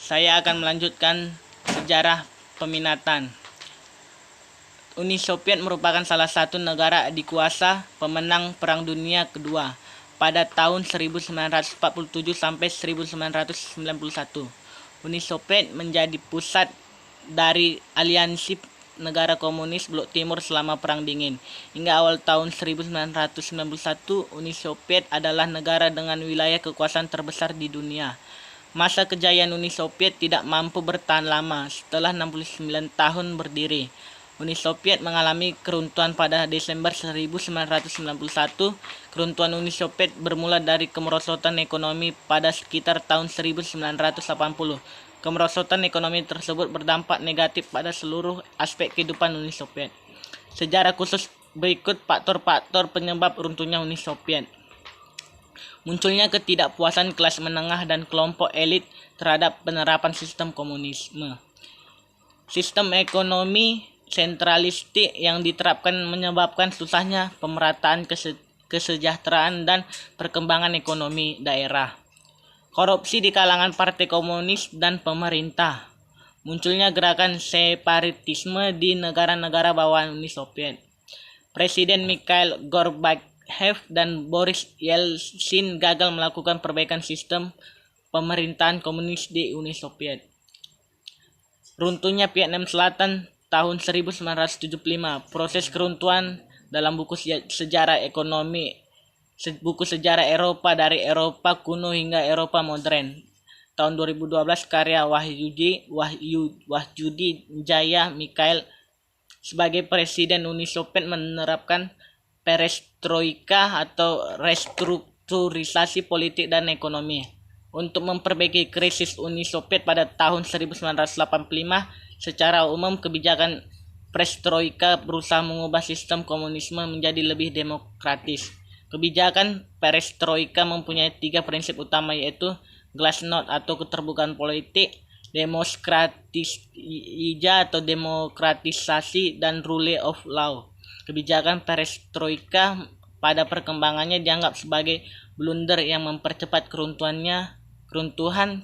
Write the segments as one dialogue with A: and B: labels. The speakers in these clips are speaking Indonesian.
A: Saya akan melanjutkan sejarah peminatan. Uni Soviet merupakan salah satu negara adikuasa pemenang Perang Dunia Kedua pada tahun 1947 sampai 1991. Uni Soviet menjadi pusat dari aliansi negara komunis Blok Timur selama Perang Dingin. Hingga awal tahun 1991, Uni Soviet adalah negara dengan wilayah kekuasaan terbesar di dunia. Masa kejayaan Uni Soviet tidak mampu bertahan lama. Setelah 69 tahun berdiri, Uni Soviet mengalami keruntuhan pada Desember 1991. Keruntuhan Uni Soviet bermula dari kemerosotan ekonomi pada sekitar tahun 1980. Kemerosotan ekonomi tersebut berdampak negatif pada seluruh aspek kehidupan Uni Soviet. Sejarah khusus berikut faktor-faktor penyebab runtuhnya Uni Soviet. Munculnya ketidakpuasan kelas menengah dan kelompok elit terhadap penerapan sistem komunisme. Sistem ekonomi sentralistik yang diterapkan menyebabkan susahnya pemerataan kesejahteraan dan perkembangan ekonomi daerah. Korupsi di kalangan partai komunis dan pemerintah. Munculnya gerakan separatisme di negara-negara bawahan Uni Soviet. Presiden Mikhail Gorbachev dan Boris Yeltsin gagal melakukan perbaikan sistem pemerintahan komunis di Uni Soviet. Runtuhnya Vietnam Selatan tahun 1975. Proses keruntuhan dalam buku sejarah ekonomi, buku sejarah Eropa dari Eropa kuno hingga Eropa modern. Tahun 2012 karya Wahyudi Jaya Mikhail. Sebagai Presiden Uni Soviet menerapkan perestroika atau restrukturisasi politik dan ekonomi. Untuk memperbaiki krisis Uni Soviet pada tahun 1985, secara umum kebijakan perestroika berusaha mengubah sistem komunisme menjadi lebih demokratis. Kebijakan perestroika mempunyai 3 prinsip utama, yaitu glasnost atau keterbukaan politik, demokratisasi atau demokratisasi, dan rule of law. Kebijakan perestroika pada perkembangannya dianggap sebagai blunder yang mempercepat keruntuhan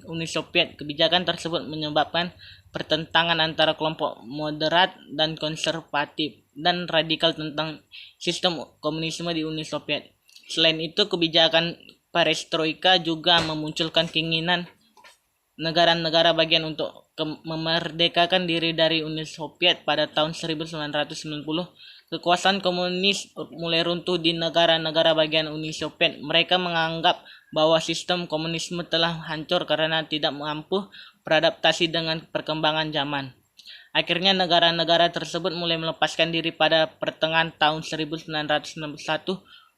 A: Uni Soviet. Kebijakan tersebut menyebabkan pertentangan antara kelompok moderat dan konservatif dan radikal tentang sistem komunisme di Uni Soviet. Selain itu, kebijakan perestroika juga memunculkan keinginan negara-negara bagian untuk memerdekakan diri dari Uni Soviet. Pada tahun 1990, kekuasaan komunis mulai runtuh di negara-negara bagian Uni Soviet. Mereka menganggap bahwa sistem komunisme telah hancur karena tidak mampu beradaptasi dengan perkembangan zaman. Akhirnya negara-negara tersebut mulai melepaskan diri. Pada pertengahan tahun 1991,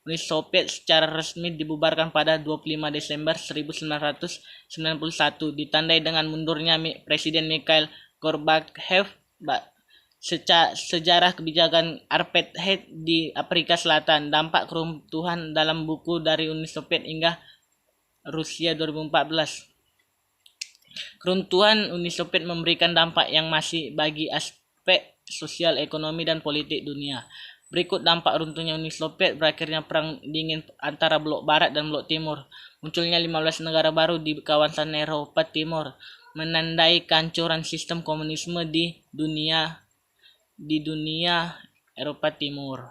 A: Uni Soviet secara resmi dibubarkan pada 25 Desember 1991, ditandai dengan mundurnya Presiden Mikhail Gorbachev. Sejarah kebijakan apartheid di Afrika Selatan, dampak keruntuhan dalam buku dari Uni Soviet hingga Rusia 2014. Keruntuhan Uni Soviet memberikan dampak yang masih bagi aspek sosial, ekonomi, dan politik dunia. Berikut dampak runtuhnya Uni Soviet: berakhirnya Perang Dingin antara Blok Barat dan Blok Timur. Munculnya 15 negara baru di kawasan Eropa Timur, menandai kehancuran sistem komunisme di dunia Eropa Timur.